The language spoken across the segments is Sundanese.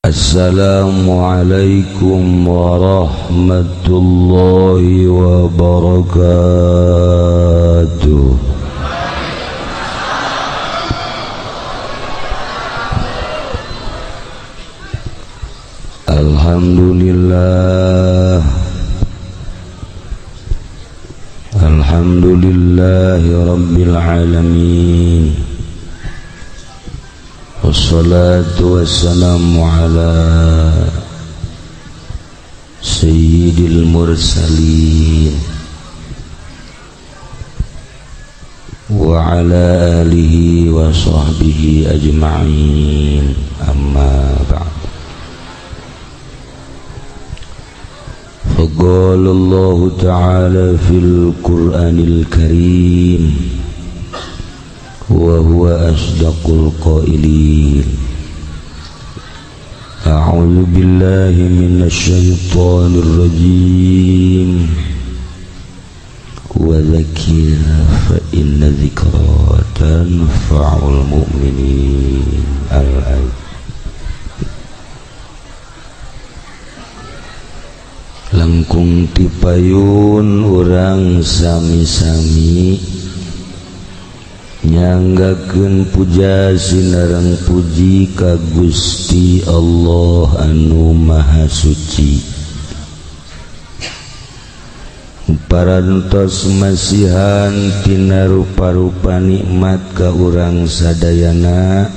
Assalamualaikum warahmatullahi wabarakatuh. Alhamdulillahi rabbil alamin. Wassalatu wassalamu ala sayyidil mursalin wa ala alihi wa sahbihi ajma'in, amma ba'd. Faqala Allah ta'ala fil Qur'anil Karim wa huwa asdaqul qailin. A'udzu billahi minasy syaithanir rajim. Wa dzakir fa inna dzikra tanfa'ul mu'minin. Al-ayat. Langkung tipayun urang sami-sami nyanggakeun puja sinareng puji ka Gusti Allah anu Maha Suci. Parantos masihan tina rupa-rupa nikmat ka urang sadayana,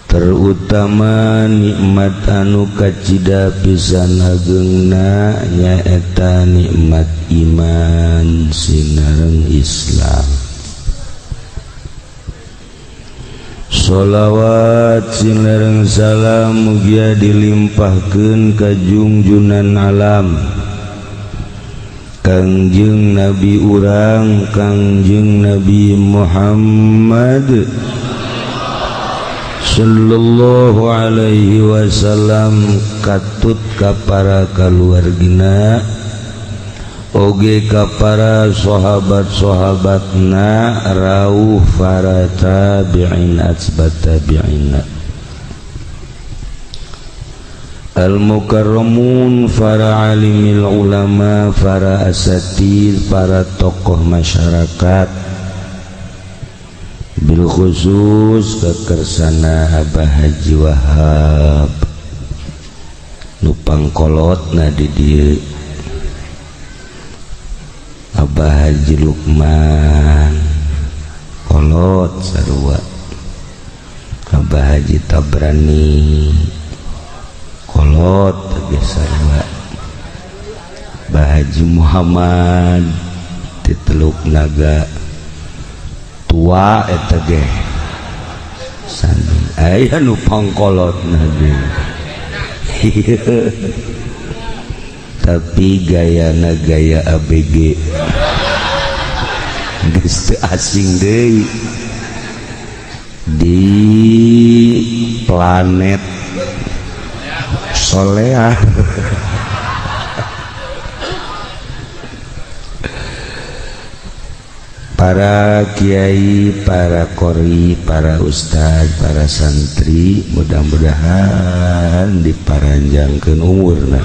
terutama nikmat anu kacida pisan hageungna nyaeta nikmat iman sinareng Islam. Sholawat sinareng salam mugia dilimpahkeun ka junjunan alam, Kangjeng Nabi urang Kangjeng Nabi Muhammad sallallahu alaihi wasallam, katut ka para kaluargina oge ka para sahabat-sahabatna rawuh para tabi'in atsbat tabi'in al-mukarramun, para alimil ulama, para asatid, para tokoh masyarakat, bil khusus kekersana Abah Haji Wahab nu pangkolotna di dieu, Abah Haji Lukman kolot sarua, Abah Haji Tabrani kolot teh sarua, Abah Haji Muhammad ti Teluk Naga tua eta ge sami aya nu pangkolotna deui. Tapi gayana gaya ABG geus teu asing deui di planet Soleah. Para kiai, para qori, para ustad, para santri, mudah-mudahan diparanjangkeun umurna,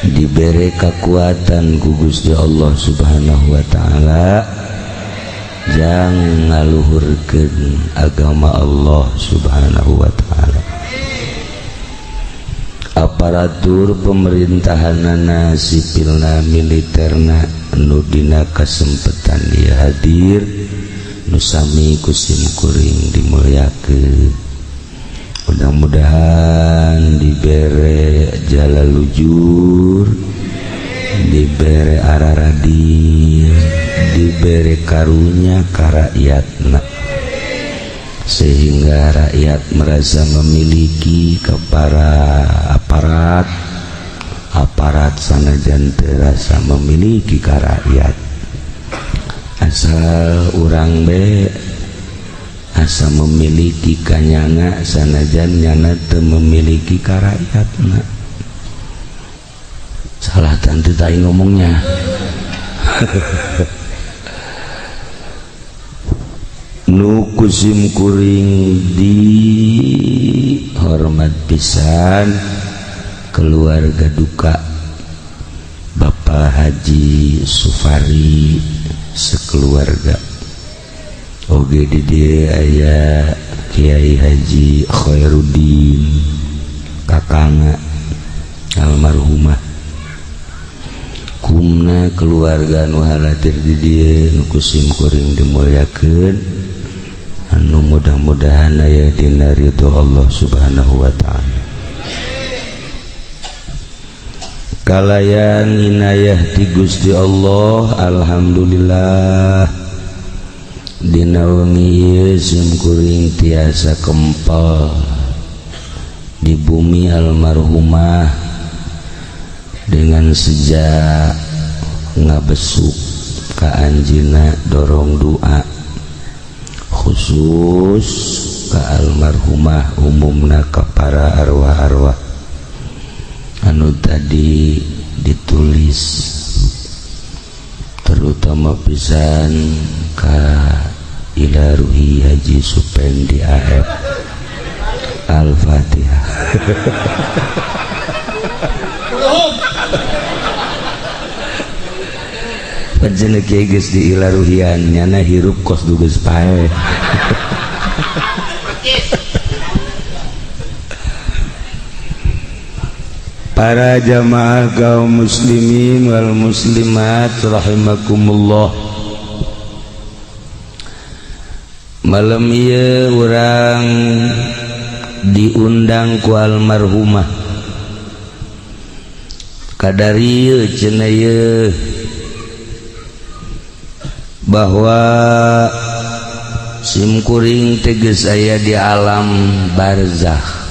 diberi kekuatan ku Gusti Allah Subhanahu wa taala, jang ngaluhurkeun agama Allah Subhanahu wa taala. Aparatur pemerintahanana, sipilna, militerna, anu dina kasempetan dia hadir, nu sami kusim kuring dimulyakeun. Mudah-mudahan dibere jalalujur, dibere araradin, dibere karunya ka rakyatna, sehingga rakyat merasa memiliki kepada aparat sanajan terasa memiliki ka rakyat. Asal urang be asa memiliki kanyana sanajan nyana teu memiliki ka rakyatna. Salah tante tai ngomongnya. nukusim kuring dihormat pisan keluarga duka Bapak Haji Sufari sekeluarga oge di dieu aya Kiai Haji Khairuddin kakangna almarhumah kumna keluarga nu halatir di dieu nu kusim kuring dimulyakeun anu mudah-mudahan aya dina ridho Allah Subhanahu wa ta'ala kalayan inayah ti Gusti Allah alhamdulillah dina wengi ieu sim kuring tiasa kempal di bumi almarhumah dengan sejak ngabesuk ka anjeunna dorong doa khusus ka almarhumah umumna ka para arwah-arwah anu tadi ditulis terutama pisan ka ila ruhi Haji Supendi AF Al-Fatihah Pajana kiai geus di ila ruhian nyana hirup kos dugeus pae para jamaah kaum muslimin wal muslimat rahimakumullah malam ieu urang diundang ku almarhumah kadarieu cenah ieu bahwa sim kuring teh geus aya di alam barzakh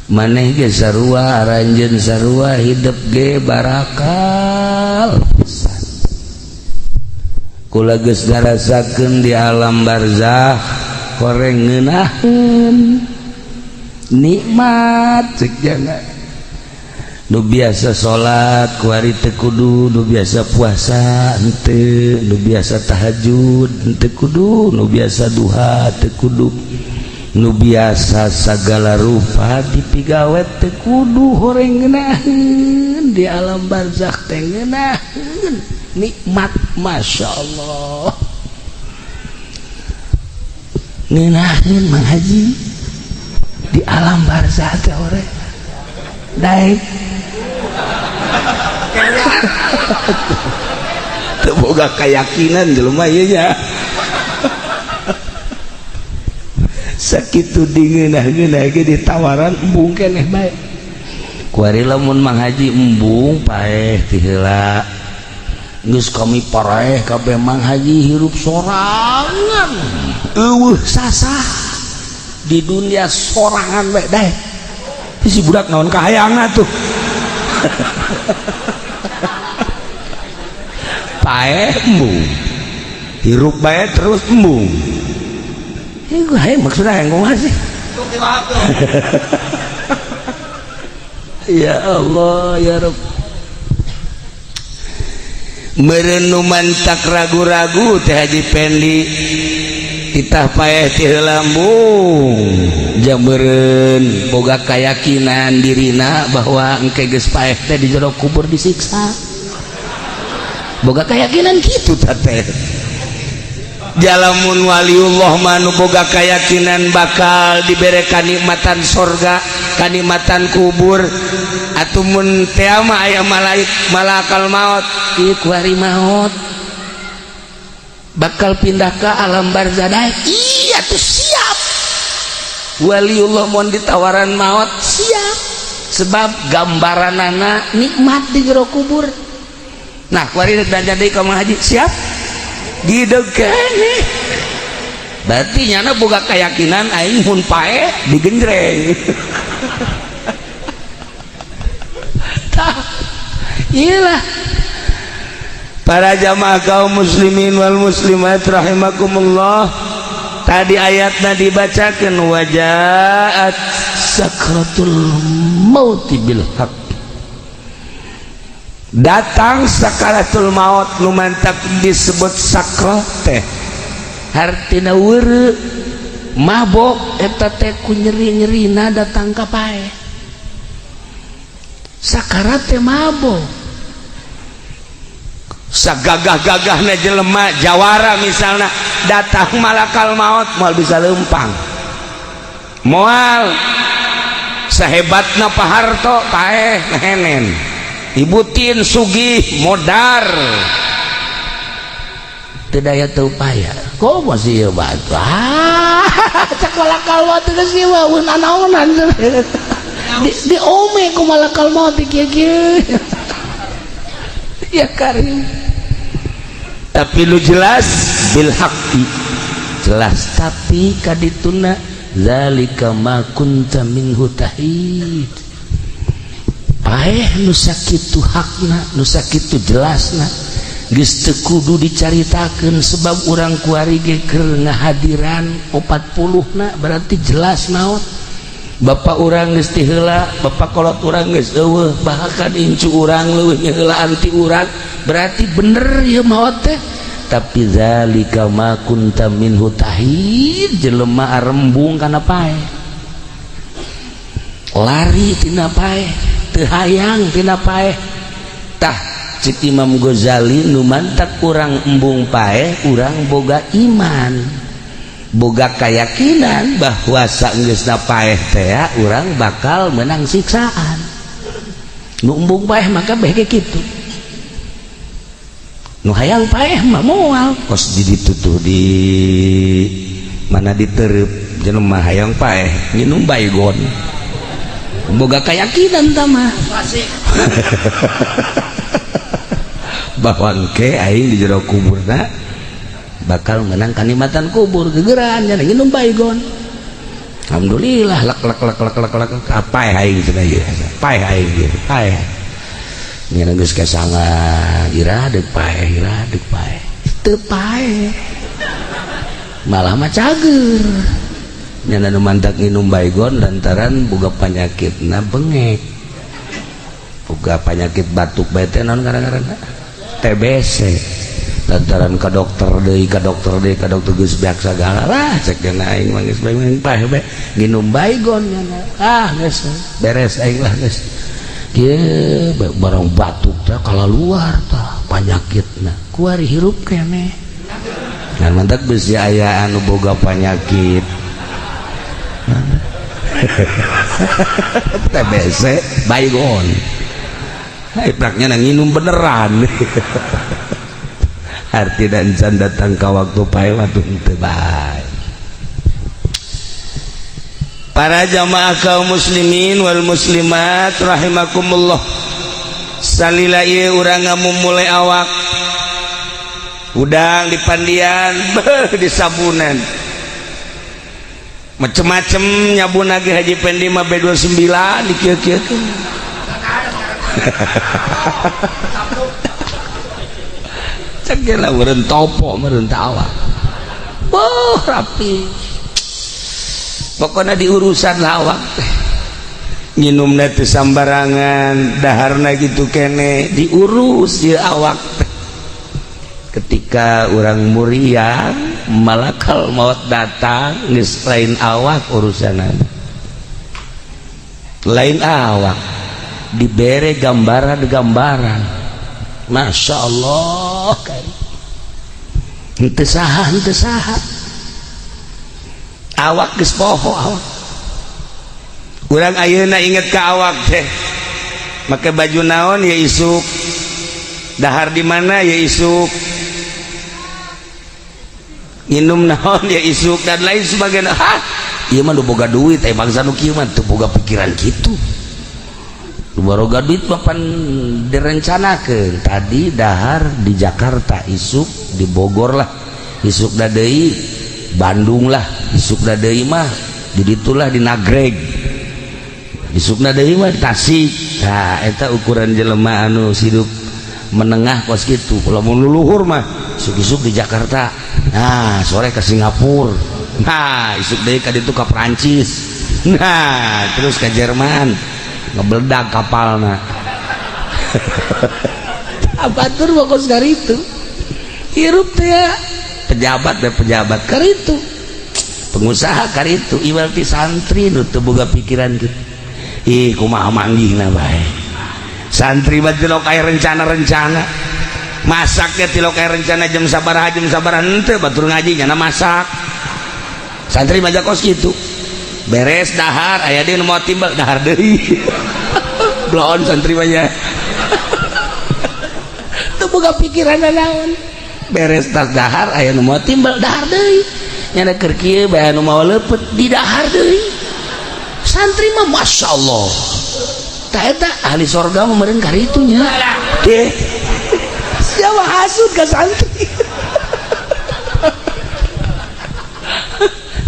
maneh ge sarua aranjeun sarua hidup ge barakal pisan kula geus ngarasakeun di alam barzakh koreng ngeunaheun nikmat ceuk jana nu biasa salat ku ari teu kudu nu biasa puasa henteu nu biasa tahajud henteu kudu nu biasa duha teu kudu nu biasa sagala rupa dipigawet teu kudu horeng ngeunaheun di alam barzakh teh ngeunaheun nikmat masyaallah ngeunaheun Mang Haji di alam barzakh teh horeng daek teu boga keyakinan jelema ieu nya sakitu dingeunah-ngeunah ge ditawaran embung keneh bae kuari lamun Mang Haji embung paeh ti heula geus kami paraeh kabeh Mang Haji hirup sorangan eueuh sasah di dunia sorangan bae dae si budak naon kahayangna tuh paeh embung hirup bae terus embung itu maksudnya yang ngomong sih ya Allah ya Rabb merenung mantak ragu-ragu teh Haji Pendi itah paeh ti heula embung jameureun boga kayakinan dirina bahwa engke geus paeh teh di jero kubur disiksa boga keyakinan kitu teh jalamun waliullah manu boga keyakinan bakal dibere kanikmatan sorga kanikmatan kubur atumun teu mah aya malakal maut ieu ku hari maut bakal pindah ke alam barzakh iya tuh siap waliullah mun ditawaran maut siap sebab gambaranana nikmat di jero kubur nah kuari dan jadi ka Mang Haji siap didegani berarti nyana boga keyakinan aing mun pae digenjreng tah iyalah para jamaah kaum muslimin wal muslimat rahimakumullah tadi ayatna dibacakeun wajaat sakratul maut bil haq datang sakaratul maut nu mantap disebut sakrat teh hartina weureu mabok eta teh ku nyeri-nyerina datang ka paeh sakarat teh mabok sagagah-gagahna jelema jawara misalna datang malakal maut moal bisa leumpang moal sahebatna Pak Harto paeh henen ibutin sugih modar teu daya teu upaya kok masih ieu batu cak malakal maut geus ieu mah naonan di ome ku malakal maut kieu-kieu ya karim tapi lu jelas bil haqqi jelas tapi kadituna zalika ma kunta minhu tahid paeh nu sakitu hakna nu sakitu jelasna geus teu kudu dicaritakeun sebab urang kuari ge keur ngahadiran 40 berarti jelas naon bapak urang geus ti heula bapak kolot urang geus eueuh bahkan incu urang leuwih heula anti urang berarti bener ieu maot teh tapi zalika ma kunta minhu tahid jelema arembung kana paeh lari tina paeh teu hayang tina paeh tah cik Imam Ghazali nu mantak urang embung paeh urang boga iman boga keyakinan bahwa saenggeusna paeh teh urang bakal menang siksaan nu embung paeh maka bege kitu nu hayang paeh mah moal kos di ditu tuh di mana ditereup jelema hayang paeh nginum baygon boga keyakinan tah mah bahwa engke aing di jero kuburna bakal menang kanikmatan kubur gegeran nya nginum baygon alhamdulillah lak paeh aing cenah ieu paeh aing ieu paeh nya geus kasangan iradeuk paeh teu paeh malah mah cager nya nu mantak nginum baygon lantaran boga panyakitna bengek boga panyakit batuk bae teh naon ngaranna TBC lantaran ka dokter deui geus beak sagala lah cek dina aing mah geus bae paeh bae nginum baygon nya geus beres aing lah geus kieu barang batuk teh kalaluar tah panyakitna kuari hirup keneh ngan mantak geus aya anu boga panyakit TBC baygon ipraknya nginum beneran arti dan can datang ke waktu paeh waktu teu bae para jamaah kaum muslimin wal muslimat rahimakumullah salila ieu urang ngamumule awak udang di pandian di sabunan macem-macem nyabuna ge Haji Pendi mah B29 di kieu-kieu cek ge lah meureun topo meureun tawa rapi pokoknya di urusan lawak nginumna teu sambarangan daharna gitu kene diurus ieu awak ketika orang muriang malakal maut datang geus lain awak urusanna lain awak dibere gambaran Masya Allah henteu saha awak geus poho awak urang ayeuna inget ka awak teh make baju naon ya isuk dahar di mana ya isuk nginum naon ya isuk dan lain sebagainya ieu mah nu boga duit bangsa nu kieu mah teu boga pikiran kitu nu boga duit papan direncanakeun tadi dahar di Jakarta isuk di Bogor lah isuk da deui Bandung lah isuk da deui mah di ditulah di Nagreg isukna deui mah di Tasik nah eta ukuran jelema anu hidup menengah kos kitu kalau mun luluhur mah isuk-isuk di Jakarta nah sore ke Singapura nah isuk deui ka ditu ka Prancis nah terus ke Jerman ngebledag kapalna abatur pokos kari itu hirup teh pejabat dan pejabat kar itu pengusaha kar itu iwal ti santri nu teu boga pikiran gitu ih kumaha manggihna bae santri mah teu aya rencana-rencana masaknya teu aya rencana jam sabaraha henteu batur ngaji nya masak santri mah kos kitu beres dahar aya deui nu mau timbal dahar deui bloon santri mah nya teu boga pikiran naon beres tas dahar aya nu mau timbal dahar deui nya keur kieu bae anu mau leupet di dahar deui santri mah masyaallah tah eta ahli sorga mah meureun karitu nya teh sia mah hasud ka santri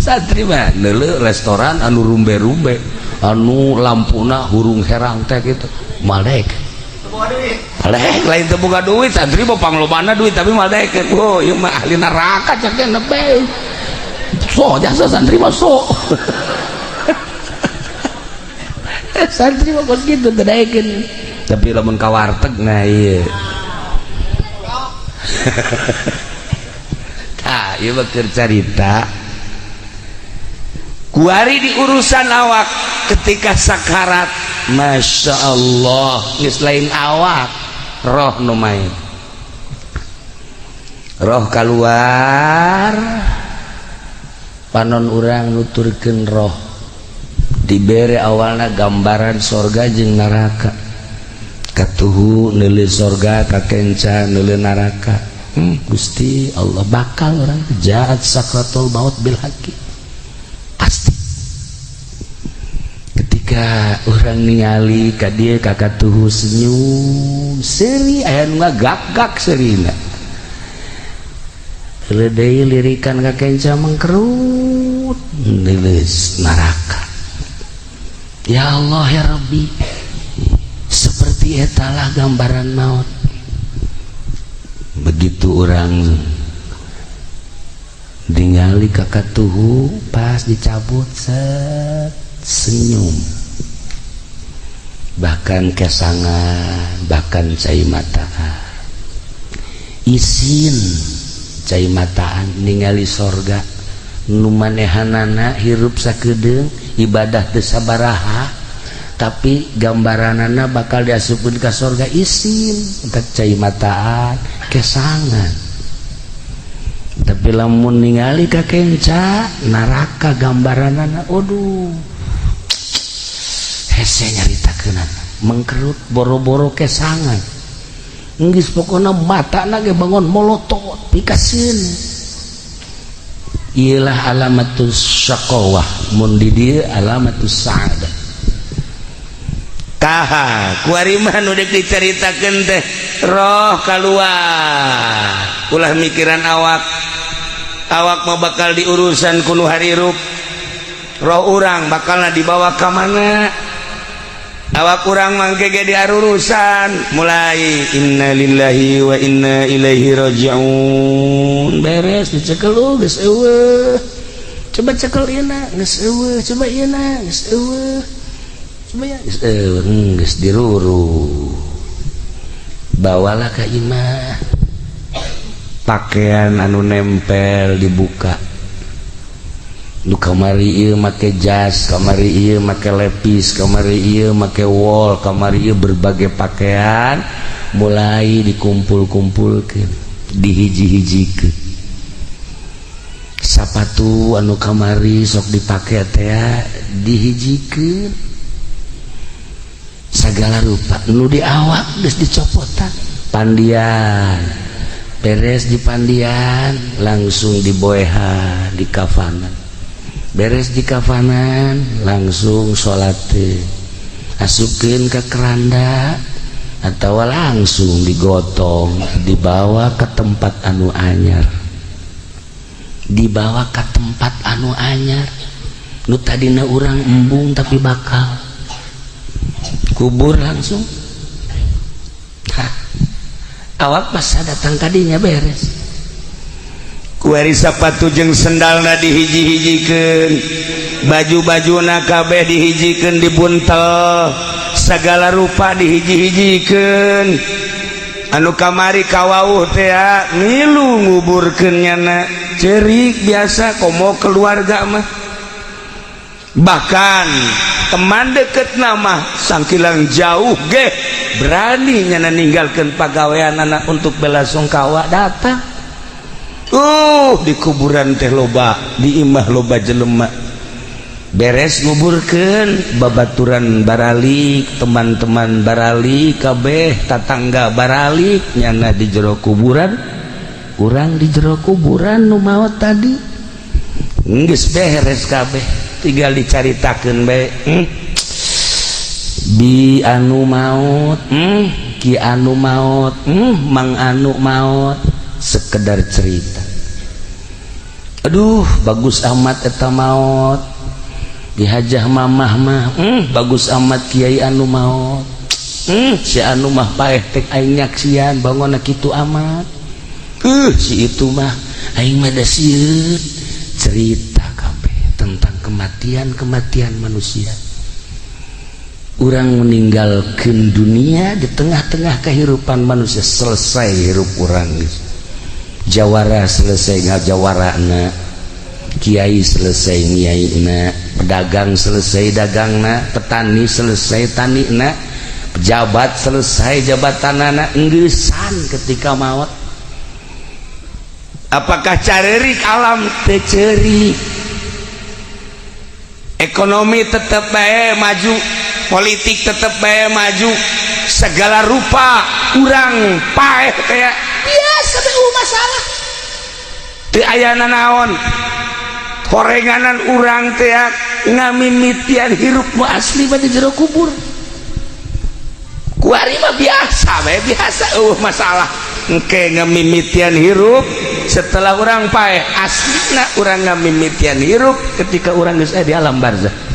santri mah neuleuh restoran anu rumbe-rumbe anu lampuna hurung herang teh kitu maldek malek lain teu boga duit santri mah panglobana duit tapi maldek oh ieu mah ahli neraka cak teh nepe so jasa santri mah so santri mah kos kitu teu daekeun tapi lamun ka warteg nah ieu tah ieu mah keur carita kuari di urusan awak ketika sakarat Masya Allah geus lain awak roh nu main roh keluar panon urang nuturkeun roh dibere awalna gambaran sorga jeung neraka katuhu neuleuh sorga kakenca neuleuh neraka Gusti Allah bakal orang jahat sakratul maut bil haqi pasti ketika orang ningali ka dieu kakatuhu senyum seri aya nu ngagak-gak serina leudeuy lirikan kakenca mangkerut nileus neraka ya Allah ya Rabbi seperti etalah gambaran maut begitu orang ningali kakatuhu pas dicabut set senyum bahkan kesangan bahkan cai mataan isin cai mataan ningali sorga nu manehanana hirup sakedeung ibadah teu sabaraha tapi gambaranana bakal diasupkeun ka sorga isin entek cai mataan kesangan tapi lamun ningali ka kenca neraka gambaranana aduh hese nyaritakeunana mengkerut boro-boro kesangan geus pokona matana ge bangun molotot pikaseun ialah alamatus syaqawah mun di dieu alamatus sa'adah taha kuari mah nu deuk dicaritakeun teh roh keluar ulah mikiran awak mah bakal diurusan kuno harirup roh urang bakalna dibawa ka mana awak urang mangke ge diarurusan mulai inna lillahi wa inna ilaihi rajiun beres dicekel geus eueuh coba cekel ieu na geus eueuh coba ieu na geus eueuh coba ya geus diruru bawalah ka imah pakaian anu nempel dibuka nu kamari ieu make jas kamari ieu make lepis kamari ieu make wol kamari ieu berbagai pakaian mulai dikumpul-kumpulkeun dihiji-hijikeun sapatu anu kamari sok dipake teh dihijikeun sagala rupa nu di awak geus dicopotan pandian beres di pandian langsung diboehan di kafanan beres di kafanan langsung sholat asupkeun ke keranda atau langsung digotong dibawa ke tempat anu anyar dibawa ke tempat anu anyar nu tadina urang embung tapi bakal kubur langsung awak pas datang kadinya beres kuari sapatu jeung sendalna dihiji-hijikeun baju-bajuna kabeh dihijikeun dibuntel sagala rupa dihiji-hijikeun anu kamari kawauh teh milu nguburkeun nyana cerik biasa komo keluarga mah bahkan teman deket nama sangkilang jauh ge berani nyana ninggalkeun pagawean anak untuk bela sungkawa datang di kuburan teh loba di imah loba jelema beres nguburkeun babaturan baralik teman-teman baralik kabeh tatangga baralik nyana di jero kuburan urang di jero kuburan nu maot tadi geus beres kabeh tinggal dicaritakeun bae bi anu maot ki anu maot mang anu maot sekedar cerita aduh bagus amat eta maot dihajah mamah mah bagus amat kiai anu maot si anu mah paeh tek aing nyaksian bangona kitu amat si itu mah aing mah da sieun cerita kabeh tentang kematian manusia urang meninggalkeun dunia di tengah-tengah kehidupan manusia selesai hirup urang jawara selesai ngajawarana kiai selesai ngiaina pedagang selesai dagangna petani selesai tanina pejabat selesai jabatanana enggesan ketika maut apakah carerik alam teu ceurik ekonomi tetep bae maju politik tetep bae maju segala rupa urang paeh teh biasa teh masalah teu aya nanaon horenganan urang teh ngamimitian hirup mu asli bade jero kubur kuari mah biasa bae biasa masalah engke ngamimitian hirup setelah urang paeh aslina urang ngamimitian hirup ketika urang geus di alam barzah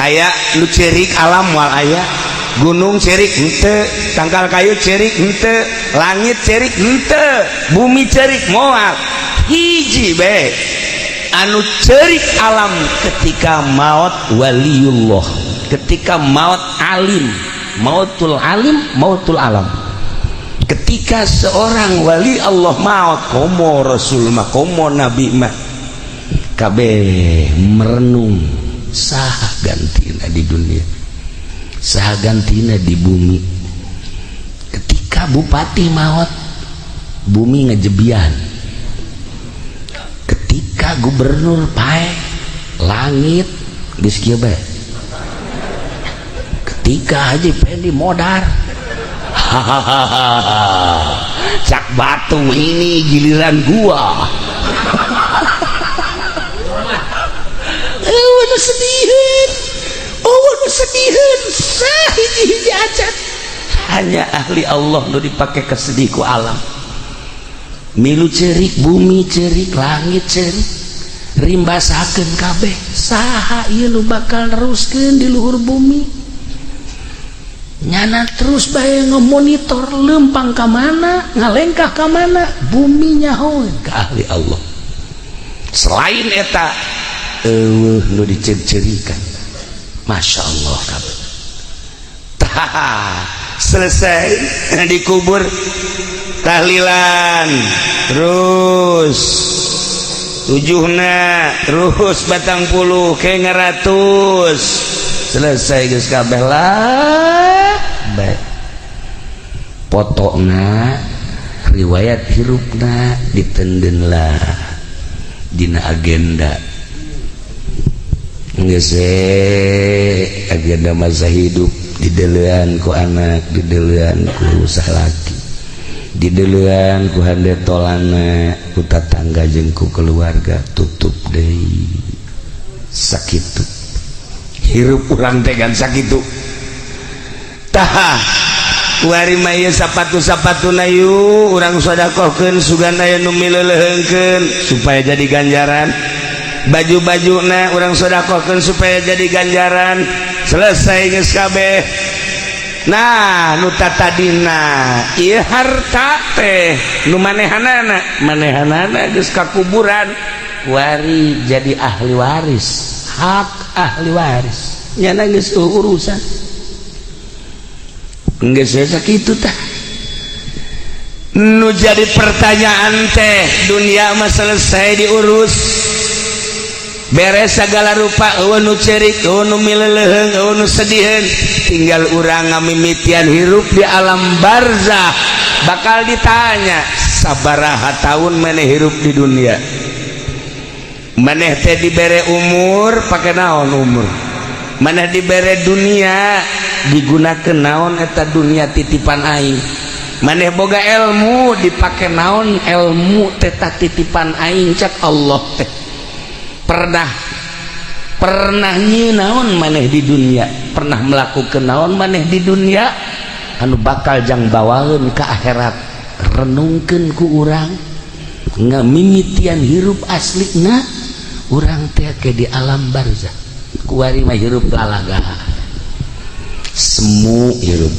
aya nu cerik alam wal aya gunung cerik henteu tangkal kayu cerik henteu langit cerik henteu bumi cerik moal hiji be anu cerik alam ketika maut waliullah ketika maut alim mautul alim mautul alam ketika seorang wali Allah maut komo rasul mah komo nabi mah kabeh merenung saha gantina di dunia saha gantina di bumi ketika bupati maut bumi ngejebian ketika gubernur pae langit geus kieu bae ketika Haji Pendi modar cak batu ini giliran gua sedihin sahiji acan hanya ahli Allah nu dipake kesedih ku alam milu cerik bumi cerik langit cerik rimbasakeun kabeh saha ieu nu bakal neruskeun di luhur bumi nyana terus bae ngemonitor lempang ka mana ngalengkah ka mana bumi nyahoeun ka ahli Allah selain eta nu dicer-cerikan Masya Allah kabeh selesai dikubur tahlilan terus tujuhna terus batang puluh ke ngeratus selesai geus kabeh lah bae potona riwayat hirupna ditenden lah dina agenda geus agenda masa hidup didelean ku anak didelean ku salaki didelean ku handetolana ku tatangga jeung ku keluarga tutup deui sakitu hirup urang teh kan sakitu tah kuari mah ieu sapatu-sapatuna yu urang sedekahkeun sugan aya nu mileuleungkeun supaya jadi ganjaran baju-bajuna urang sedekahkeun supaya jadi ganjaran selesai geus kabeh nah nu tatadina ieu harta teh nu manehanana geus ka kuburan wari jadi ahli waris hak ahli waris nyana geus urusan geus sakitu tah. Nu jadi pertanyaan teh dunia mah selesai diurus beres segala rupa, eueuh nu cerik, eueuh nu mileleung, eueuh nu sediheun, tinggal urang ngamimitian hirup di alam barzah. Bakal ditanya sabaraha taun maneh hirup di dunia, maneh teh dibere umur pake naon umur, maneh dibere dunia digunakeun naon eta dunia titipan aing, maneh boga ilmu dipake naon ilmu teh titipan aing cak Allah teh. Pernah nyi naon maneh di dunia, pernah melakukan naon maneh di dunia anu bakal jang bawaeun ka akhirat. Renungkeun ku urang ngamimitian hirup aslina urang teh ke di alam barzah. Kuari mah hirup lalaga semu hirup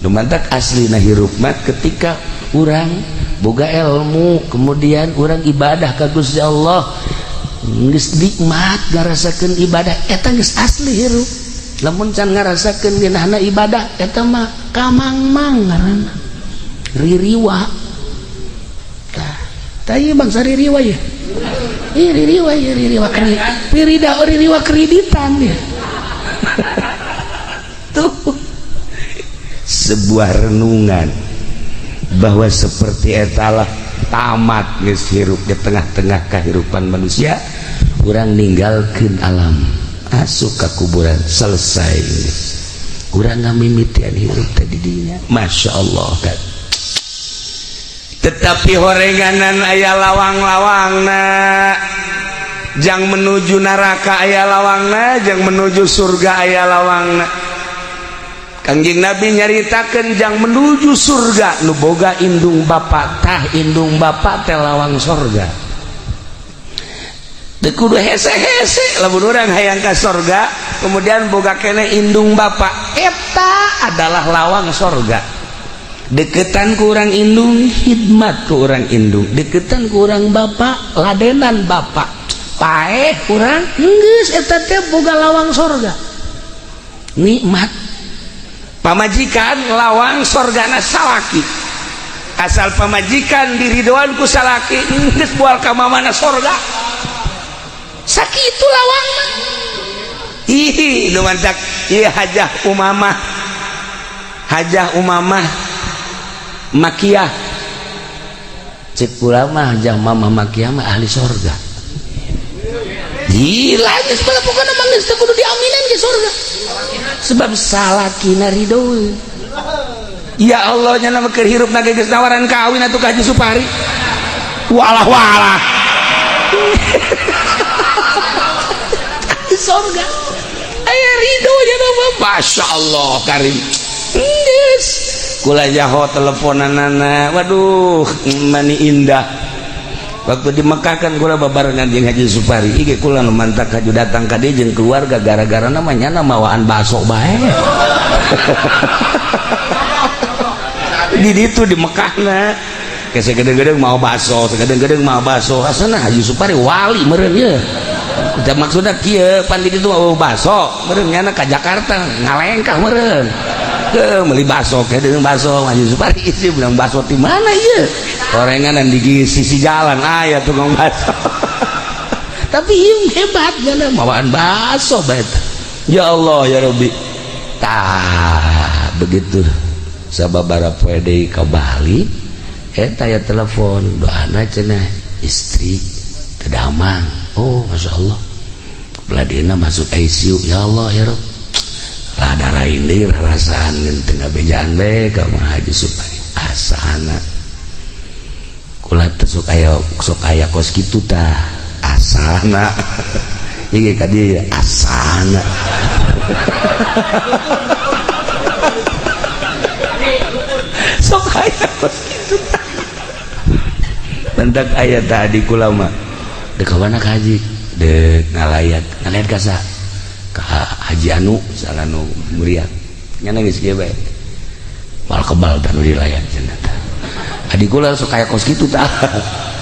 nu mantak aslina hirup mah ketika urang boga ilmu kemudian urang ibadah ka Gusti Allah geus nikmat ngarasakeun ibadah eta geus asli hirup. Lamun can ngarasakeun geunahna ibadah eta mah kamangmang ngaranna ririwa. Tah ieu bangsa ririwa ya. Ririwa kreditan ya. Tuh sebuah renungan bahwa seperti etalah tamat geus hirup di tengah-tengah kehidupan manusia, urang ninggalkeun alam asup ka kuburan selesai. Urang ngamimitian hirup tadi dinya, masya Allah kan. Tetapi horenganan aya lawang-lawangna, jang menuju neraka aya lawangna, jang menuju surga aya lawangna. Kangjeng Nabi nyaritakeun jang menuju surga nu boga indung bapa, tah indung bapa teh lawang surga. Teu kudu hese-hese lamun urang hayang ka surga kemudian boga kene indung bapa, eta adalah lawang surga. Deketan ku urang indung, khidmat ku urang indung. Deketan ku urang bapa, ladenan bapa. Paeh urang geus eta teh boga lawang surga. Nikmat. Pamajikan lawang sorgana salaki, asal pamajikan diridoan ku salaki geus moal ka mamana sorga sakitu lawangna. Ih nu mantak ieu Hajah Umamah Makiyah cek kula mah Hajah Umamah Makiyah mah ahli sorga. Gila geus balapokan mah geus teu kudu diaminin ke sorga sebab salakina ridho. Ya Allah nya nama keur hirup nage geus nawaran kawin atuh ka Haji Supari. Walah di surga aya ridho nya nama masya Allah karim. Geus kula jaho teleponanana, waduh mani indah. Waktu di Mekah kan kula babarengan jeung Haji Supari, ieu kula nu mantak haju datang ka dieu jeung keluarga gara-gara namanya mawaan bakso bae. Di ditu di Mekahna ke segede-gede mau bakso, segede-gede mau bakso. Asana Haji Supari wali meureun ieu. Da maksudna kieu pan di ditu mau bakso, meureun nyana ka Jakarta ngalengkah meureun. Meuli bakso ke deung bakso Haji Supari isi bilang bakso di mana ieu? Gorengan di sisi jalan aya tukang bakso. Tapi ieu hebat gana mawaan bakso bae. Ya Allah ya Rabbi. Tah begitu sababaraha poe deui ka Bali eta ya telepon doana cenah istri teu damang. Oh masya Allah beladina masuk ICU. Ya Allah ya Rabb rada rain deui rasaan teu ngabejaan bae ka Haji Supari asana. Kula teh sok aya kos kitu tah asana. Ieu ka dieu asana. Sok aya kos kitu tah. Mendak aya tadi kula mah deuk ka mana ka Haji? Deuk ngalayan ka sa? Ka Haji anu salah nu muriat. Nya geus kieu bae. Mal kebal tanu dilayan cenah tah. Adik kula sok kaya kos kitu tah.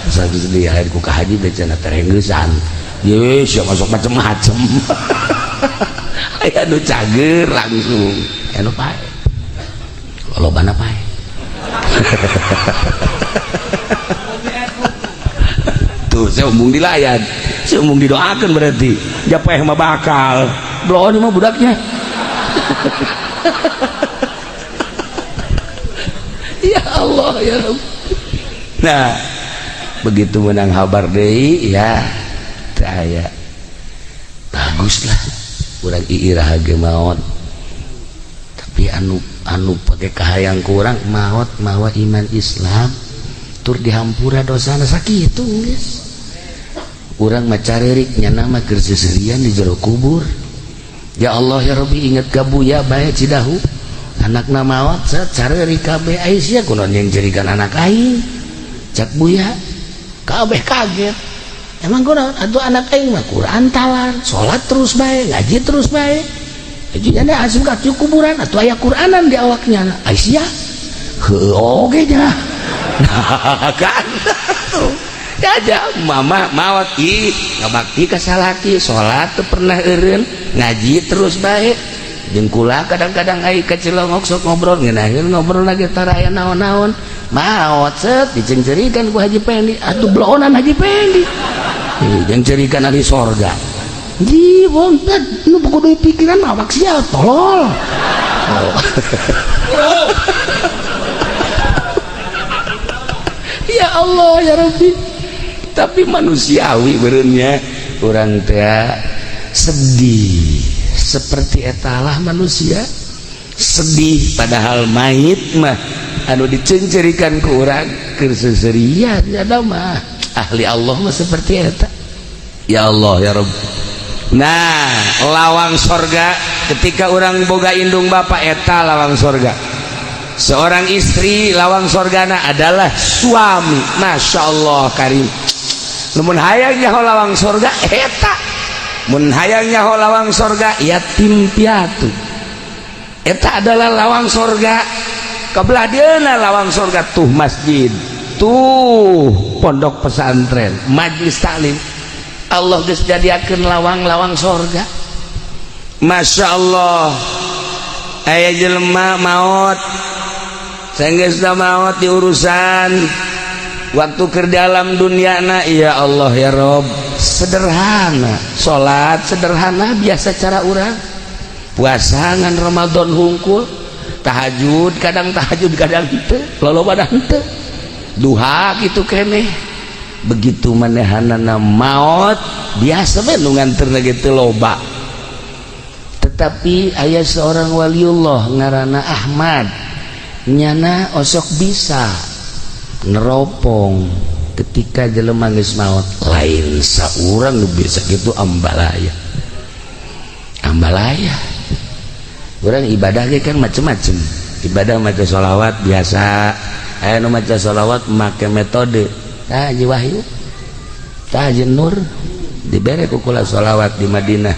Saat di akhir ku ka Haji bae cenah terengeusan. Ye sia masuk macem-macem. Aya nu cager langsung. Anu pae. lolobana pae tuh saya umum dilayan, saya umum didoakan berarti japeh mah bakal bloon mah budaknya ya Allah ya Rabb. Nah begitu menang habar deui ya saya baguslah urang iirah ge maot tapi anu pake kahayang kurang maot mawa iman Islam tur dihampura dosana sakitu geus urang mah caririk nyana mah keur seserian di jero kubur ya Allah ya Rabbi inget ka buya bae Cidahu anakna maot caririk kabeh Aisyah kunaon yang jerikan anak aing cak buya kabeh kaget emang kunaon atuh anak aing mah Quran talar salat terus bae ngaji terus bae jadi anda asup ka kuburan atuh aya Quranan di awaknya Aisyah heuh oge nya kan aja mama mawat ngabakti ka salaki salat teu pernah eureun ngaji terus bae jeung kula kadang-kadang ai kacelongok sok ngobrol ngeunaheun ngobrol lagi tara aya naon-naon maot set dicengcerikeun ku Haji Pendi atuh blonan Haji Pendi jeung cerikan ahli sorga ji wonten nu kudu pikiran awak sia tolol ya Allah ya Rabbi tapi manusiawi bereunnya urang teh sedih seperti etalah manusia sedih padahal mayit mah anu dicencerikan ku urang keur seserian ada mah ahli Allah mah seperti eta ya Allah ya Rabb. Nah lawang sorga ketika orang boga indung bapak eta lawang sorga seorang istri lawang sorgana adalah suami Masya Allah karim mun hayang nyaho lawang sorga eta mun hayang nyaho lawang sorga yatim piatu eta adalah lawang sorga kabelah dieuna lawang sorga tuh masjid tuh pondok pesantren majlis taklim Allah geus jadiakeun lawang-lawang sorga Masya Allah aya jelema maot sanggeusna maot di urusan waktu keur di alam dunyana ya Allah ya Rob sederhana salat sederhana biasa cara urang puasa ngan Ramadan hungkul tahajud kadang henteu lolobana henteu duha kitu keneh begitu manehanana maot biasa we nu nganterna kitu loba tetapi aya seorang waliullah ngaranna Ahmad nyana osok bisa neropong ketika jelema geus maot lain saurang nu bisa kitu ambalaya urang ibadah ge kan macem-macem ibadah maca sholawat biasa aya nu maca sholawat make metode tah Haji Wahyu tah Haji Nur dibere ku kula sholawat di Madinah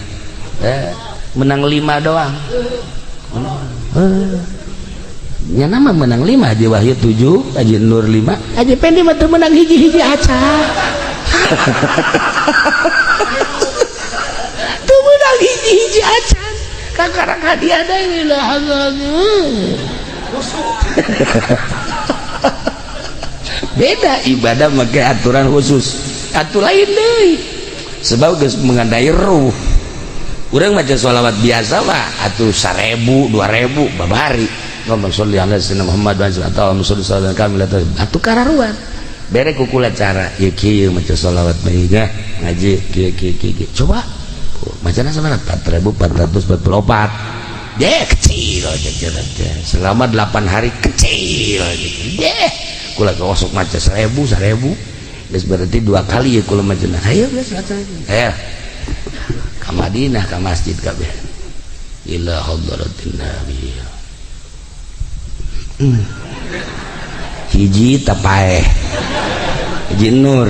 menang 5 doang nya nama menang 5 Haji Wahyu 7 Haji Nur 5 Haji Pendi mah teu menang hiji-hiji aca teu menang hiji-hiji aca kakarang hadiah da ilah beda ibadah make aturan khusus atuh lain deui sebab geus mengandai ruh urang maca sholawat biasa mah atuh 1000 2000 babari ngomong sholli ala sayyidina Muhammad wa sallallahu alaihi wasallam atuh kararuan bere ku kula cara ieu kieu maca sholawat bae ngaji kieu coba macana sabaraha 4444 kecil aja selama 8 hari kecil kula kosok maca 1000 geus berarti 2 kali ya kula maca ayo geus maca ka Madinah ka masjid kabeh ila hadratin nabi hiji tapae hiji nur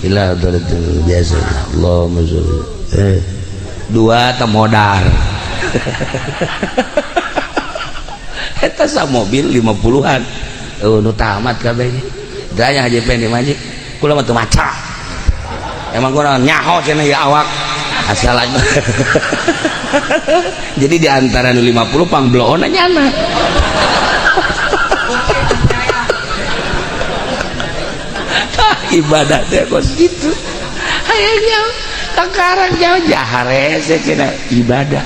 ila hadratin biasa Allahumma sholli 2 tamodar eta sa mobil 50-an nu tamat kabeh daya Haji Pendi maji kula mah teu maca emang kunaon nyaho cenah ya awak asal aja jadi di antara nu 50 pangbloona nyana ibadah teh kos gitu hayangnya takarang jauh jahare cenah ibadah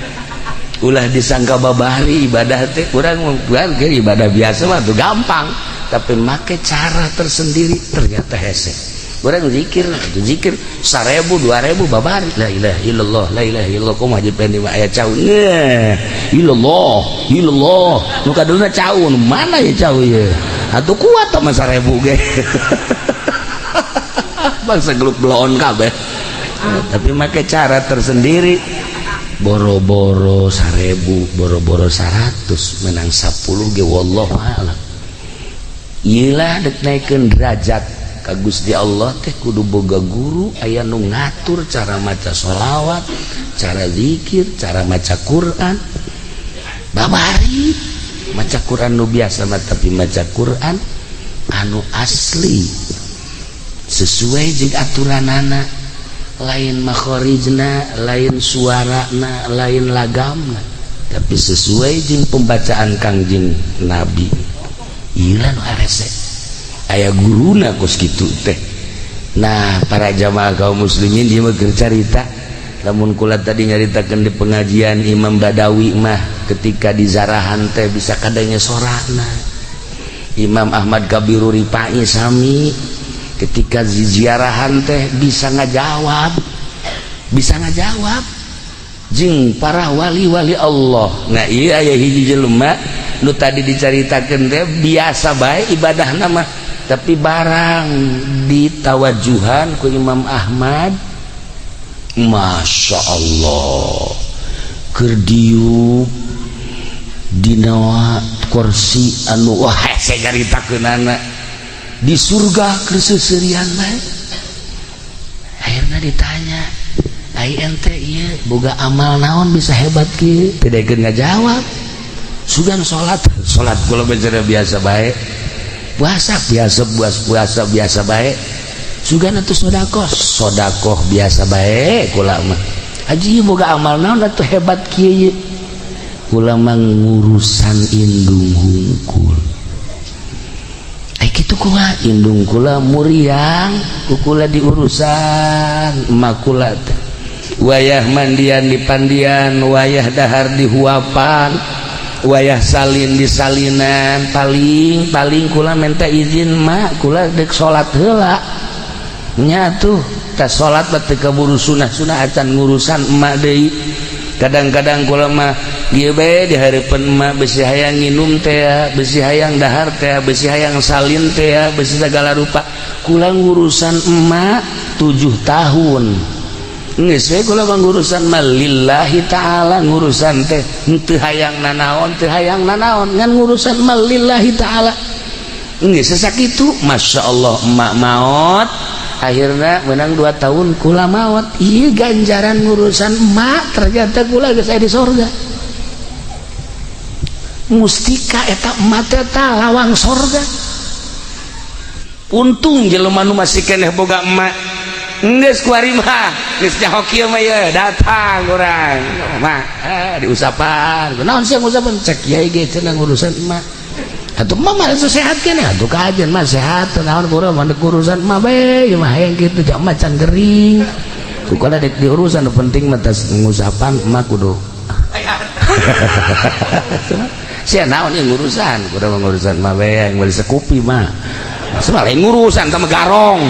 ulah disangka babari ibadah teh urang ke ibadah biasa mah tuh gampang tapi make cara tersendiri ternyata hese urang zikir 1000 2000 babari la ilaha illallah la ilaha illallah kumaha jipen mah aya cau illallah nu kadulna cau mana ya cau ye atuh kuat mah 1000 ge bangsa geluk belon kabeh tapi make cara tersendiri boro-boro 1000 boro-boro 100 menang 10 ge wallahu a'lam iyalah dek naikeun derajat ka Gusti Allah teh kudu boga guru aya nu ngatur cara maca sholawat cara zikir cara maca Quran babari maca Quran nu biasa mah tapi maca Quran anu asli sesuai jeung aturanana lain makhorijna lain suarana lain lagamna tapi sesuai jeung pembacaan Kangjeng Nabi ieu nu arese aya guruna kos kitu teh. Nah para jamaah kaum muslimin dia mah cerita lamun kula tadi nyaritakeun di pengajian Imam Badawi mah ketika di zarahan teh bisa kadanya sorana Imam Ahmad Kabiru Rifai sami ketika di ziarahan teh bisa ngajawab jeung para wali-wali Allah. Nah iya aya hiji jelema nu tadi dicaritakeun teh biasa bae ibadahna mah tapi barang ditawajuhan ku Imam Ahmad Masya Allah keur diuk dina kursi anu wah saya caritakeunana di surga keur seuseurean bae akhirna ditanya ai ente ieu boga amal naon bisa hebat kieu teu daekeun ngajawab sugan salat kula biasa bae puasa biasa baik sugan atuh sodakoh biasa baik kula mah haji boga amal naon atuh hebat kieu kula mah ngurusan indung hungkul ai kitu kula indung kula muriang kula diurusan emak kula teh wayah mandian di pandian wayah dahar di huapan wayah salin di salinan paling kula minta izin mak kula dek salat heula nya tuh tas salat teh kaburu sunah acan ngurusan emak deui kadang-kadang kula mah ieu bae di hareupeun emak besi hayang nginum teh besi hayang dahar teh besi hayang salin teh besi segala rupa kula ngurusan emak 7 tahun geus we kula ngurusan mah lillahi ta'ala ngurusan teh teu hayang nanaon ngan ngurusan mah lillahi ta'ala geus sakitu masyaallah emak maot akhirna menang 2 tahun kula maot ieu ganjaran ngurusan emak ternyata kula geus aya di sorga mustika eta emak teh lawang sorga untung jelema nu masih keneh boga emak geus kuari mah geus nyaho kieu mah ye datang urang mah diusapan naon sih ngusapan cek kiai ge cenah ngurusan emak atuh mah mah sehat keneh atuh kajen mah sehat naon kurang mah urusan emak bae mah hayang kitu jak macan gering kukala dek diurusan nu penting mah tas ngusapan emak kudu sia naon ieu ngurusan kurang ngurusan emak bae yang beli sekupi mah semua lain ngurusan sama garong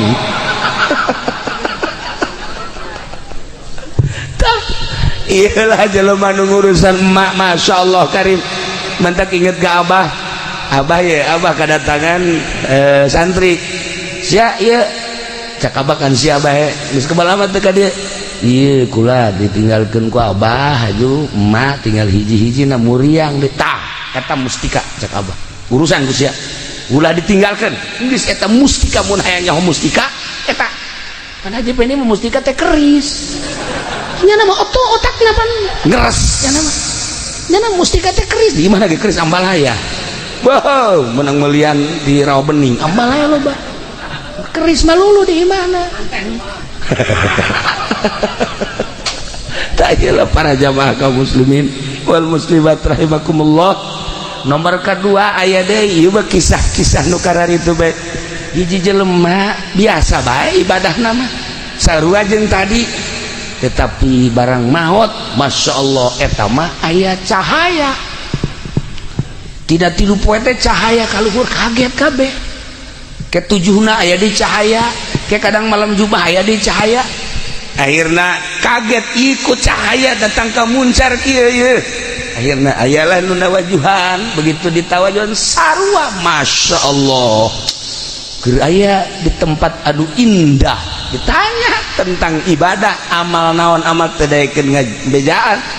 iyalah jelema nu ngurusan emak Masya Allah karim mentak inget ke abah kadatangan santri sia ieu cak abah kan si abah geus kebalamat teh ka dieu ieu kula ditinggalkeun ku abah aju emak tinggal hiji-hijina muriang di tah eta mustika cak abah urusan ku sia ulah ditinggalkeun geus eta mustika mun hayang nyaho mustika eta kan haji peneh mustika teh keris nya nama otak napa ngeres nya nama mustika teh keris di mana ge keris ambalaya wow menang melian di rawa bening ambalaya loba keris malulu di mana tak iyalah para jamaah kaum muslimin wal muslimat rahimakumullah nomor kedua aya deui ieu kisah-kisah nu kararitu bae hiji jelema biasa bae ibadah nama sarua jeung tadi tetapi barang maut Masya Allah eta mah aya cahaya tidak tilu poe teh cahaya kaluhur kaget kabeh ketujuhna aya di cahaya ke kadang malam Jumat aya di cahaya akhirna kaget ikut cahaya datang ke muncar kieu akhirna ayalah nu nawajuhan begitu ditawajuhan sarua Masya Allah keur aya di tempat adu indah ditanya tentang ibadah amal naon amal tedaekeun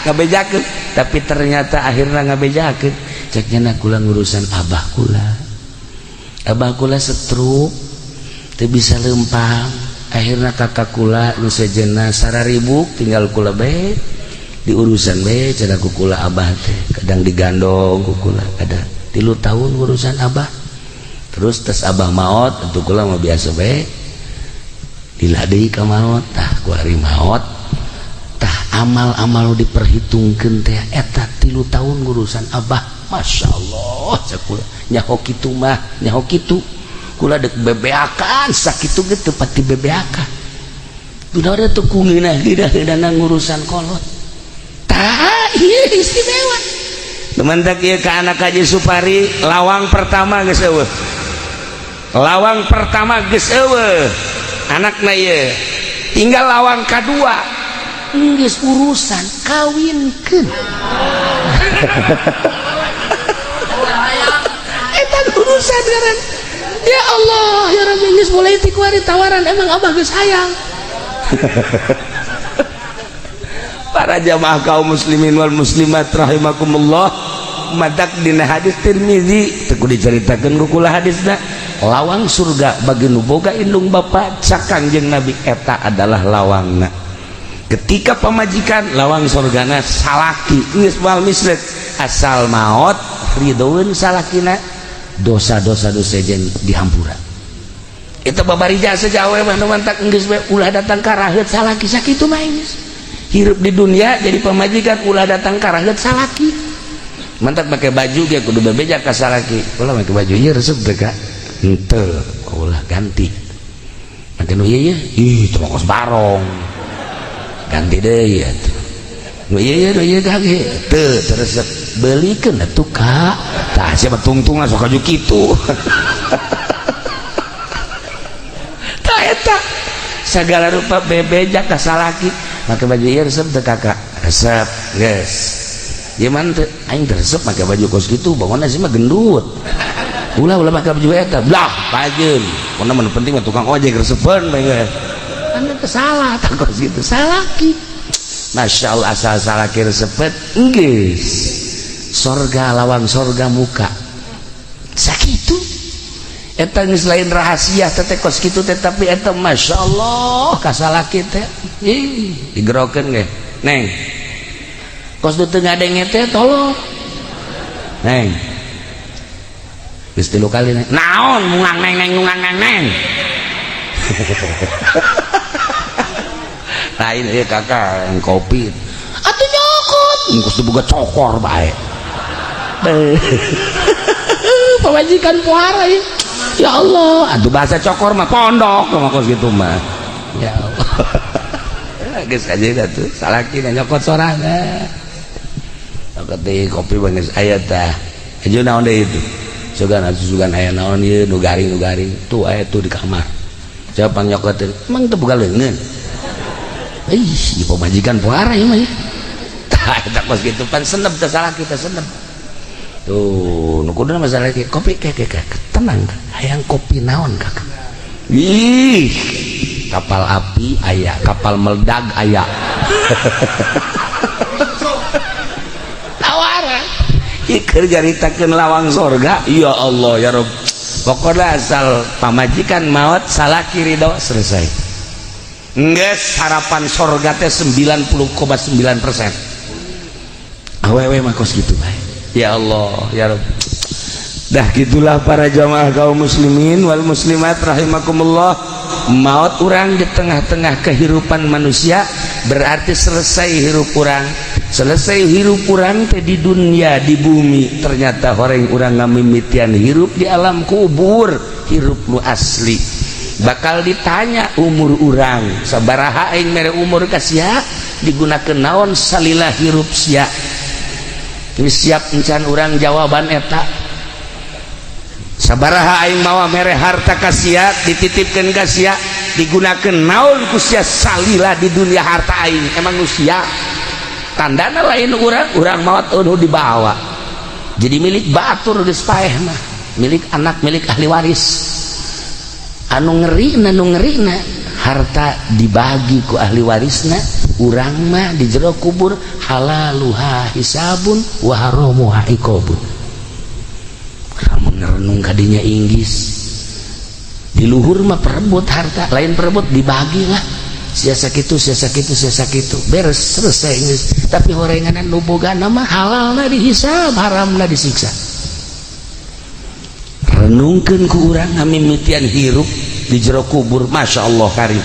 ngabejakeun tapi ternyata akhirna ngabejakeun ceknya kula ngurusan abah kula stroke teu bisa lempang akhirna kakak kula nu sejenna sararibuk tinggal kula bae diurusan bae cenah ku kula abah teh kadang digandong ku kula kadang 3 tahun urusan abah terus tes abah maot untuk kula mah biasa bae diladei ka maot tah ku hari maot tah amal-amal diperhitungkeun teh eta 3 tahun urusan abah Masya Allah cakula nyaho kitu mah nyaho kitu kula dek bebeakan sakitu ge teu pati bebeakan duda teu kungeunah geuna ngurusan kolot tah ieu istimewa temantak ieu ka anak Haji Supari lawang pertama geus eueuh anakna ieu tinggal lawang kadua geus urusan kawinkeun eta urusan garan ya Allah ya Rabbi geus mulai ti kuari tawaran emang abah geus hayang para jamaah kaum muslimin wal muslimat rahimakumullah madak dina hadis Tirmizi teu diceritakeun ku kula hadisna lawang surga bagi nu boga indung bapa cak Kangjeng Nabi eta adalah lawangna ketika pamajikan lawang surgana salaki geus wal mislet asal maot ridhoeun salakina dosa-dosa sejen dihampura itu babarija sejawe mah mantak geus we ulah datang ka raheut salaki sakitu mah geus hirup di dunia jadi pamajikan ulah datang ka raheut salaki mantak make baju ge kudu bebeja ka salaki ulah make baju ieu resep teh ka henteu ulah ganti make nu ieu ih teu kos barong ganti deui atuh nu ieu kage teu resep beulikeun atuh ka tah sia tungtungan sok aju kitu tah eta sagala rupa bebeja ka salaki make baju ieu resep teu kakak resep geus ieu mah teu aing teu resep make baju kos kitu bangunna sih mah gendut ulah make baju eta blah pajeun pokona mun penting mah tukang ojek resepeun bae geus anu teu salah tah kos kitu salaki Masya Allah asal salaki resepet geus sorga lawang sorga muka sakitu eta geus lain rahasia teh kos kitu teh tapi eta Masya Allah ka salaki teh ih digerokeun ge neng kos teu ngadenge teh tolong neng geus 3 kali neng naon mungang neng lain ieu kakak yang kopi atuh nyokot engkos teu boga cokor bae pamajikan pohara ya Allah atuh bahasa cokor mah pondok mah kos kitu mah ya Allah geus aja atuh salaki nyokot sorangan sakeuti kopi geus aya tah aja naon deui itu sugan aya naon ieu nu garing tuh aya tuh di kamar coba nyokot emang teu boga leungeun ih di pemajikan pohara ieu mah ya tah eta kos kitu pan senep teh salaki teh senep tuh nu kuduna masalah kopi tenang hayang kopi naon kakak ih kapal api aya kapal meledak aya tawaran ikeur jaritakeun lawang sorga ya Allah ya Rabb pokoknya asal pamajikan maot salaki ridho selesai geus harapan sorga teh 90,9% awewe mah kos kitu bae ya Allah ya Rabb dah gitulah para jamaah kaum muslimin wal muslimat rahimakumullah maut urang di tengah-tengah kehidupan manusia berarti selesai hirup urang teh di dunia di bumi ternyata horeng urang ngamimitian hirup di alam kubur hirup nu asli bakal ditanya umur urang sabaraha aing mere umur ka sia digunakeun naon salila hirup sia geus siap encan urang jawaban eta sabaraha aing mawa mere harta ka sia dititipkeun ka sia digunakeun naon ku sia salila di dunia harta aing emang nu sia tandana lain urang maot nu dibawa jadi milik batur geus paeh mah milik anak milik ahli waris anu ngerina harta dibagi ku ahli warisna urang mah di jero kubur halaluha hisabun wa haramuha iqabun lamun renung kadinya inggis di luhur mah perebut harta lain perebut dibagi lah sia sakitu beres selesai geus tapi horenganan nu bogana mah halalna dihisab haramna disiksa renungkeun ku urang ngamimitian hirup di jero kubur Masya Allah karim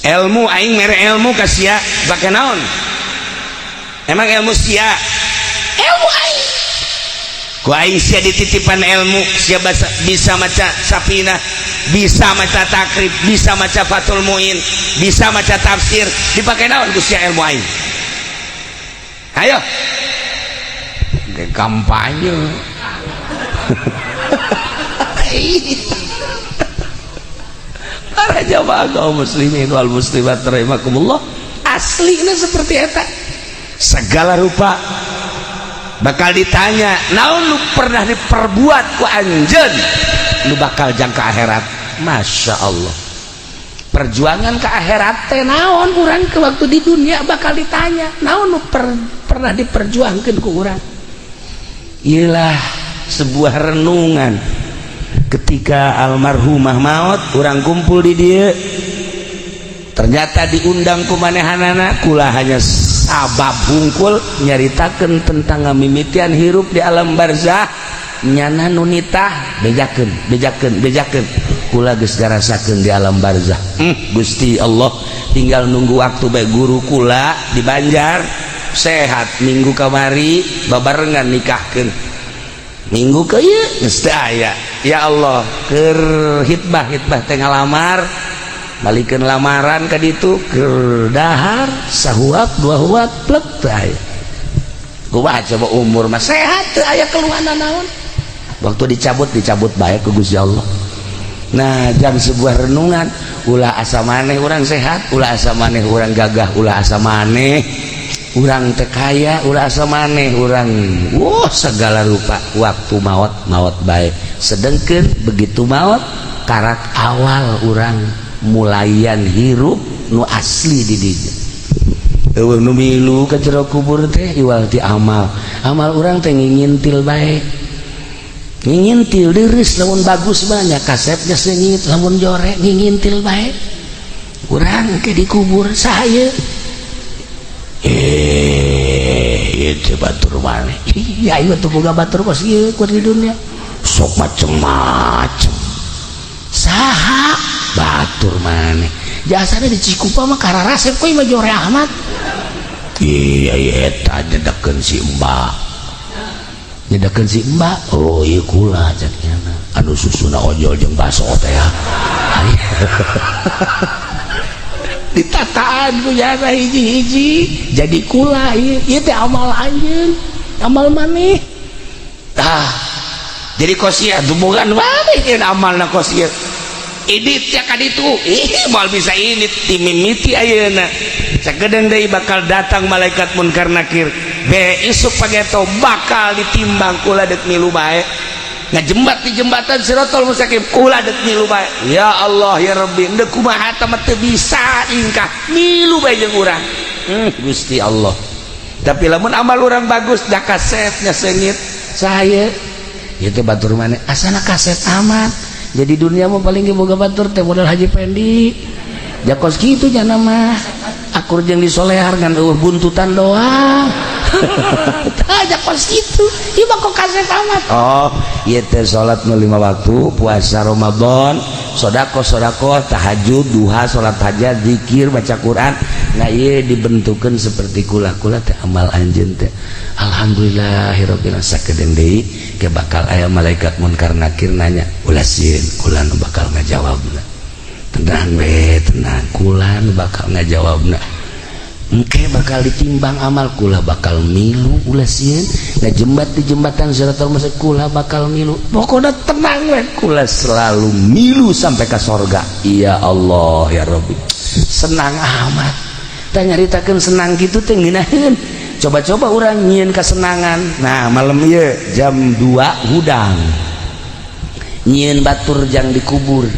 ilmu aing mere ilmu ka sia bake naon emang ilmu sia ilmu aing ku aing sia dititipan ilmu sia bisa maca sapinah bisa maca takrib bisa maca fatul muin bisa maca tafsir dipake naon ku sia ilmu aing ayo ke kampanye para jamaah kaum muslimin wal muslimat rahimakumullah aslinya seperti eta segala rupa bakal ditanya naon lu pernah diperbuat ku anjeun lu bakal jang ka akhirat Masya Allah perjuangan ke akhirat teh naon urang ke waktu di dunia bakal ditanya naon lu pernah diperjuangkeun ku urang ialah sebuah renungan ketika almarhumah maut orang kumpul di dia ternyata diundang ku manehanana kula hanya sabab hungkul nyaritakeun tentang ngamimitian hirup di alam barzah nyana nunitah bejakeun kula geus ngarasakeun di alam barzah Gusti Allah tinggal nunggu waktu bae guru kula di Banjar sehat minggu kamari babarengan nikahkeun minggu ke ieu geus teu aya ya Allah keur hitbah teh ngalamar balikeun lamaran ka ditu keur dahar sahuap dua huap plek teh aya kumaha coba umur mah sehat teu aya keluhana naon waktu dicabut bae ku Gusti Allah nah jam sebuah renungan ulah asa maneh urang sehat ulah asa maneh urang gagah ulah asa maneh urang teu kaya ulah asa maneh urang segala rupa waktu maot bae sedengkeun begitu maot karak awal urang mulayan hirup nu asli di dieu eueuh nu milu ka jero kubur teh iwal ti amal urang teh ngingintil bae ngingintil diris lamun bagus banyak kasepnya seungit lamun jorek ngingintil bae urang ke di kubur saya itu batur maneh iya ieu tuh boga batur kos ieu ku di dunia sok macem-macem saha batur maneh jasana di Cikupa mah kararasep koy mah jore amat iya eta nyedekeun si mbak oh ieu kula cenah anu susuna ojol jeung baso teh ya ditataan ku jasa hiji-hiji jadi kula ieu teh amal anjeun amal maneh jadi kosiah dumungan maneh keun amalna kosiah idit ya ka ditu moal bisa idit timimiti ayeuna sakedeung deui bakal datang malaikat munkar nakir isuk pageto bakal ditimbang kula deuk milu bae ngajembat di jembatan Siratal Mustaqim kula deuk milu bae ya Allah ya Rabbi endeu kumaha teh teu bisa ingkah milu bae jeung urang Gusti Allah tapi lamun amal urang bagus da kasepnya seungit saya ieu teh batur maneh asana kaset amat jadi dunia mah paling ge boga batur teh modal Haji Pendi jakos kitu cenah mah akur jeung disolehar ngan eueuh buntutan doang jakos kitu ieu mah kok kaset amat oh ieu teh salat nu 5 waktu puasa Ramadan sodako tahajud duha salat hajat zikir baca Quran. Nah ieu dibentukeun seperti kula-kula teh amal anjeun teh alhamdulillahirabbil alamin sakedeung deui ke bakal aya malaikat munkar nakir nanya ulah sieun kula nu bakal ngajawabna. Tenang we tenang kula nu bakal ngajawabna engke bakal ditimbang amal kula bakal milu ulah sieun ngajembat di jembatan Siratal Mustaqim kula bakal milu pokoknya tenang we kula selalu milu sampai ke sorga. Ya Allah ya Rabbi senang amat tanya nyaritakeun senang gitu teh ngeunaheun coba-coba urang nyieun kesenangan. Nah malam ieu jam 2 hudang nyieun batur jang dikubur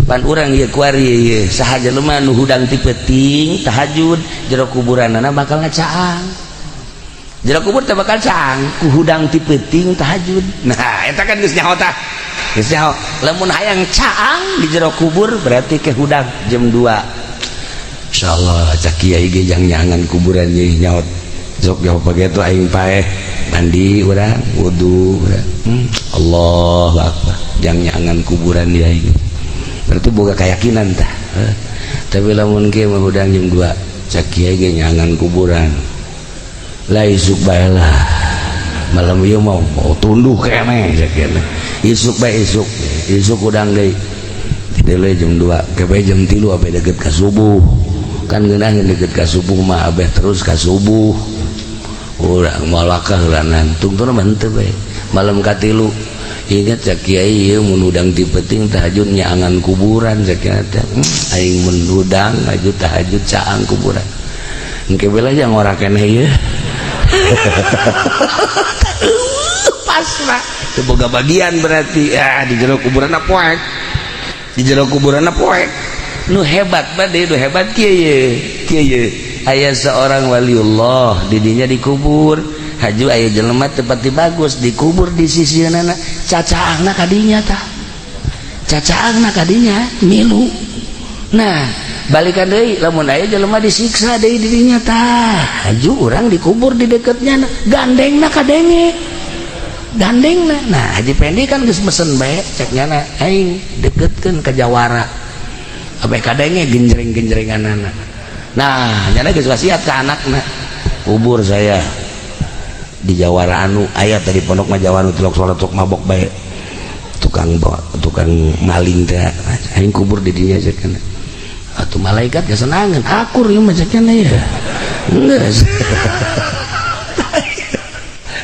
pan urang ieu kuari ieu saha jelema nu hudang ti peuting tahajud jero kuburanna bakal ngacaang jero kubur teh bakal caang ku hudang ti peuting tahajud. Nah eta kan geus nyaho tah geus nyaho lamun hayang caang di jero kubur berarti ke hudang jam 2 insyaallah cak kiai ge jang nyangan kuburan ieu nyaot sok jauh pagi itu aing paeh mandi urang wudu urang Allahu akbar jang nyangan kuburan dia aing berarti boga keyakinan tah tapi lamun ge mah hudang jam 2 cak kiai ge nyangan kuburan lah isuk bae lah malam ieu mau tunduh keneh cak kieu isuk bae isuk hudang deui tideuy jam 2 ke bae jam 3 abe deukeut ka subuh kan geunah deukeut ka subuh mah abeh terus ka subuh urang malakah heula nantungna mah henteu bae malam ka 3 ingat cak kiai ieu mun udang ti peuting tahajud nyaangan kuburan cak kieu teh aing mun udang aju tahajud caang kuburan engke bela jang ora keneh ieu pasna teu boga bagian berarti di jero kuburan poek di jero kuburan poek nu hebat bade nu hebat kieu aya seorang waliullah didinya dikubur haju aya jelema tepati bagus dikubur di sisieunana cacaangna kadinya tah cacaangna kadinya milu. Nah balikan deui lamun aya jelema disiksa deui didinya tah haju urang dikubur di deketnya gandengna kadenge gandengna. Nah haji pendi kan geus mesen bae ceknya aing deketkeun ka jawara abe kadenge genjreng-genjrenganana. Nah nyana geus wasiat ka anakna kubur saya di jawara anu aya tadi pondok mah jawara tulok salat tok mabok bae tukang maling teh aing kubur di dinya ceukna atuh malaikat kesenangan akur ieu mah ceukna ya geus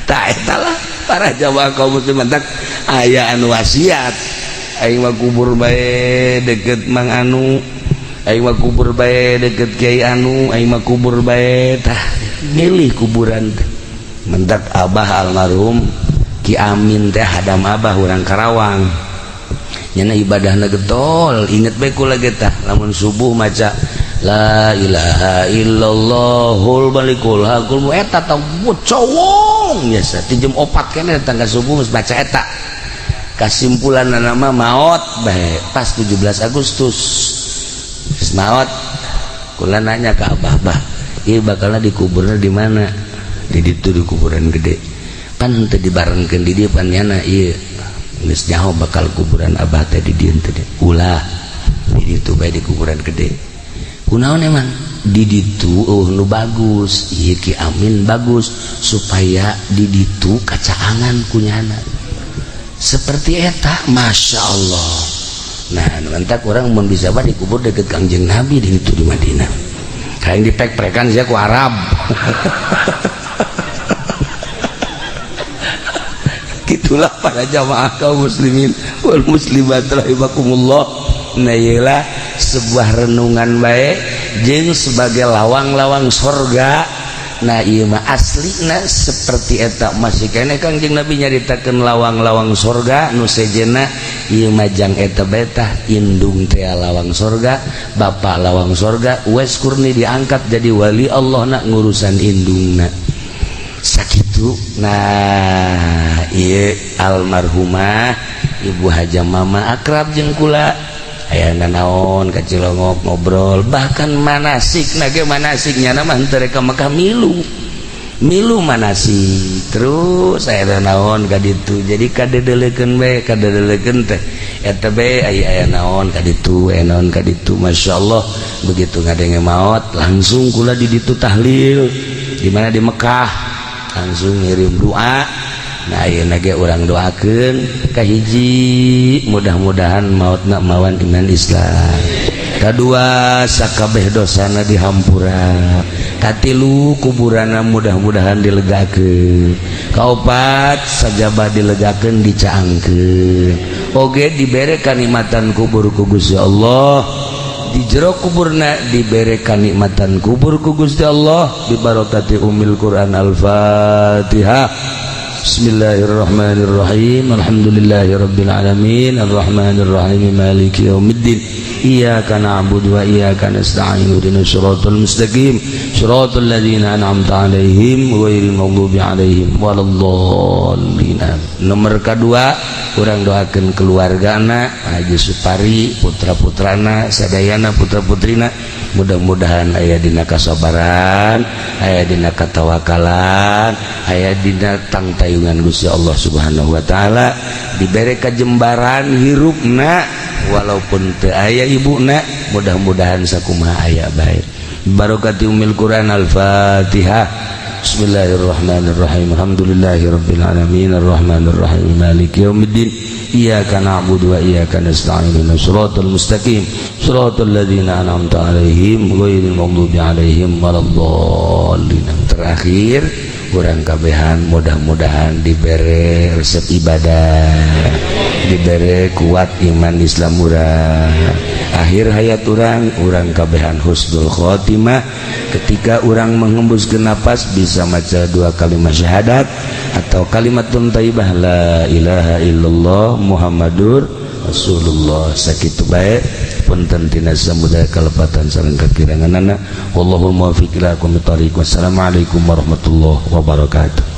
tah eta lah para jamaah kaum muslimin tak aya anu wasiat aing mah kubur bae deket mang anu aing mah kubur bae deket kiai anu aing mah kubur bae tah milih kuburan teh mentak abah almarhum Ki Amin teh hadam abah urang Karawang nyana ibadahna getol inget bae kula ge tah lamun subuh maca la ilaha illallahul malikul hakul eta tah cowong biasa ti jam 4 keneh tangga subuh geus baca eta kasimpulan nama maot bae pas 17 Agustus maot kula nanya ke abah bah ieu bakalna dikuburna di mana di ditu di kuburan gede pan teu dibarengkeun di dieu pan nyana ieu geus nyaho bakal kuburan abah teh di dieu teh ulah di ditu bae di kuburan gede kunaon emang di ditu nu bagus ieu Ki Amin bagus supaya di ditu kacaangan kunyana seperti eta masya Allah. Nah nanti orang mun bisa bah dikubur deket Kangjeng Nabi di itu di Madinah kayak dipek-pekan saya ku Arab gitulah para jamaah kaum muslimin wal muslimat rahimakumullah. Nah iyalah sebuah renungan baik jeung sebagai lawang-lawang sorga. Nah iya mah aslina seperti eta masih kene Kangjeng Nabi nyaritakeun lawang-lawang sorga nu sejenna ieu mah jang eta betah indung teh lawang sorga bapa lawang sorga wes kurni diangkat jadi wali Allah nak ngurusan indungna sakitu. Nah ieu almarhumah Ibu Haja Mama akrab jeung kula aya naon ka Cilongok ngobrol bahkan manasik nage manasiknya mah teu reka Mekah milu milu manasi terus saya naon ka ditu jadi kadedelekeun bae kadedelekeun teh eta bae aya naon ka ditu naon ka ditu masyaallah begitu ngadenge maot langsung kula di ditu tahlil di mana di Mekah langsung ngirim doa nah ayeuna ge urang doakeun ka hiji mudah-mudahan maotna mawan iman Islam kadua sakabeh dosana dihampura katilu kuburana mudah-mudahan dilegakeun kaopat sajabah dilegakeun dicaangkeun oge dibere kanikmatan kubur ku Gusti Allah di jero kuburna dibere kanikmatan kubur ku Gusti Allah bi barokati Ummul Quran Al-Fatihah. Bismillahirrahmanirrahim. Alhamdulillahirabbil alamin arrahmanir rahim maliki yaumiddin. Iyyaka na'budu wa iyyaka nasta'in ihdinas siratal mustaqim siratal ladzina an'amta 'alaihim ghairil maghdubi 'alaihim waladdallin. Nomor kedua urang doakeun keluargana Haji Supari putra-putrana sadayana putra-putrina mudah-mudahan aya dina kasabaran aya dina katawakalan aya dina tangtayungan Gusti Allah Subhanahu wa taala dibere kajembaran hirupna walaupun teu aya ibuna mudah-mudahan sakumaha aya bae barokati Ummul Quran Al-Fatihah. Bismillahirrahmanirrahim. Alhamdulillahirabbil alamin arrahmanir rahim maliki yaumiddin. Iyyaka na'budu wa iyyaka nasta'in ihdinas siratal mustaqim siratal ladzina an'amta 'alaihim ghairil maghdubi 'alaihim waladdallin. Terakhir urang kabehan mudah-mudahan dibere resep ibadah dibere kuat iman Islam urang akhir hayat urang kabehan husnul khotimah ketika urang menghembuskeun napas bisa maca dua kalimat syahadat atau kalimatun thayyibah la ilaha illallah Muhammadur Rasulullah sakitu bae punten tina samudaya kalepatan sareng kakiranganana wallahul muwaffiq ila aqwamit thoriq. Wassalamualaikum warahmatullahi wabarakatuh.